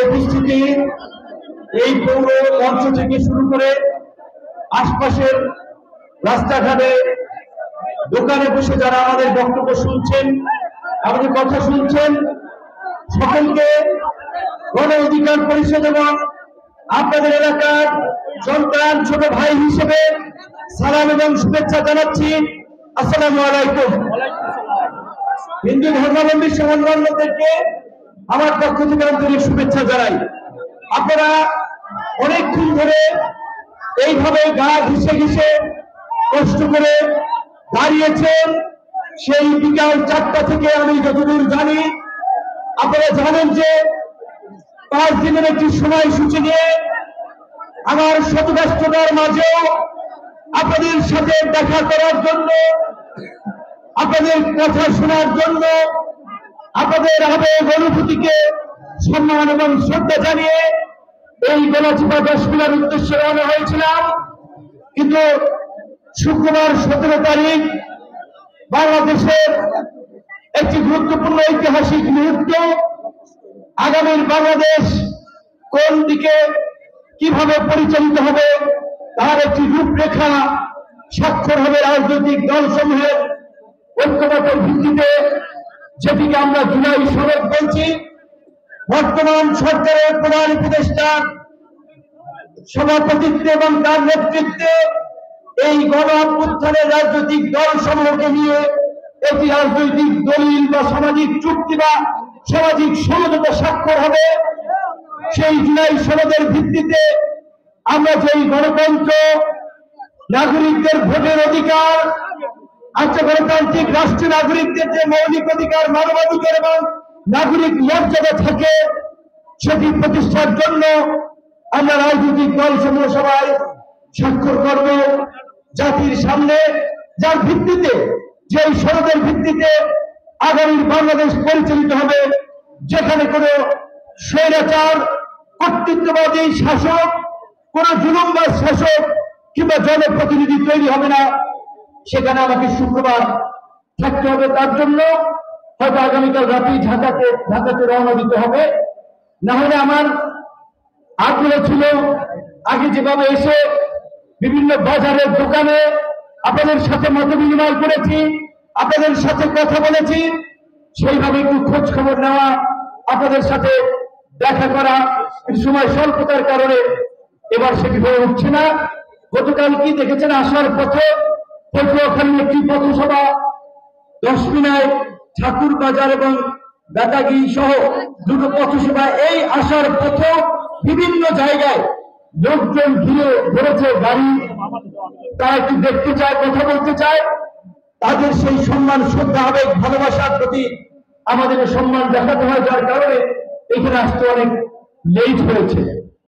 উপস্থিতি, এই পৌর মঞ্চ থেকে শুরু করে আশপাশের রাস্তাঘাটে দোকানে বসে যারা আমাদের বক্তব্য শুনছেন, আমাদের কথা শুনছেন, সকলকে গণ অধিকার পরিষদ এবং আপনাদের এলাকার সন্তান ছোট ভাই হিসেবে সালাম এবং শুভেচ্ছা জানাচ্ছি। আসসালামু আলাইকুম। হিন্দু ধর্মাবলম্বী সমাজবান্ধবদেরকে আমার পক্ষ থেকে আন্তরিক শুভেচ্ছা জানাই। আপনারা অনেকক্ষণ ধরে এইভাবে গা ঘেঁষে ঘেঁষে কষ্ট করে দাঁড়িয়েছেন। সেই বিকাল 4টা থেকে আমি যতদূর জানি, আপনারা জানেন যে 5 দিনের একটি সময়সূচি নিয়ে আমার শতব্যস্ততার মাঝেও আপনাদের সাথে দেখা করার জন্য, আপনাদের কথা শোনার জন্য, আপনাদের আবেগ অনুভূতিকে সম্মান এবং শ্রদ্ধা জানিয়ে এই গলাচিপা 10 মিনার উদ্দেশ্যে রওনা হয়েছিলাম। কিন্তু শুক্রবার 17 তারিখ বাংলাদেশের একটি গুরুত্বপূর্ণ ঐতিহাসিক মুহূর্ত। আগামীর বাংলাদেশ কোন দিকে কিভাবে পরিচালিত হবে তার একটি রূপরেখা স্বাক্ষর হবে রাজনৈতিক দলসমূহের ঐক্যমতের ভিত্তিতে, যেটিকে আমরা জুলাই সনদ বলছি। বর্তমান সরকারের প্রধান উপদেষ্টার সভাপতিত্বে এবং তার নেতৃত্বে এই গণ অভ্যুত্থানের রাজনৈতিক দলসমূহকে নিয়ে একটি রাজনৈতিক দলিল বা সামাজিক চুক্তি বা সামাজিক সমঝোতা স্বাক্ষর হবে। সেই জুলাই সনদের ভিত্তিতে আমরা যেই গণতন্ত্র, নাগরিকদের ভোটের অধিকার, গণতান্ত্রিক রাষ্ট্রের নাগরিকদের যে মৌলিক অধিকার, মানবাধিকার এবং নাগরিক মর্যাদা থাকে, সেটি প্রতিষ্ঠার জন্য আমরা রাজনৈতিক দলসমূহ সবাই স্বাক্ষর করব জাতির সামনে, যার ভিত্তিতে, যে সনদের ভিত্তিতে আগামীর বাংলাদেশ পরিচালিত হবে, যেখানে কোনো স্বৈরাচার, কর্তৃত্ববাদী শাসক, কোন জুলুমবাজ শাসক কিংবা জনপ্রতিনিধি তৈরি হবে না। সেখানে আমাকে শুক্রবার থাকতে হবে। তার জন্য হয়তো আগামীকাল রাতেই ঢাকাতে রওনা দিতে হবে। না হলে আমার আগ্রহ ছিল আগে যেভাবে এসে বিভিন্ন বাজারের দোকানে আপনাদের সাথে মত বিনিময় করেছি, আপনাদের সাথে কথা বলেছি, সেইভাবে একটু খোঁজ খবর নেওয়া, আপনাদের সাথে দেখা করা, সময় স্বল্পতার কারণে এবার সেটি হয়ে উঠছে না। গতকাল কি দেখেছেন, আসার পথে পটুয়াখালীর একটি পথসভা, 10 মিনার, ঠাকুর বাজার এবং বেতাগি সহ 2টো পথসভা। এই আসার পথে বিভিন্ন জায়গায় লোকজন ঘিরে ধরেছে গাড়ি, তারা একটু দেখতে চায়, কথা বলতে চায়। তাদের সেই সম্মান, শ্রদ্ধা, আবেগ, ভালোবাসার প্রতি আমাদের সম্মান দেখাতে হয়, যার কারণে এখানে আসতে অনেক লেট হয়েছে।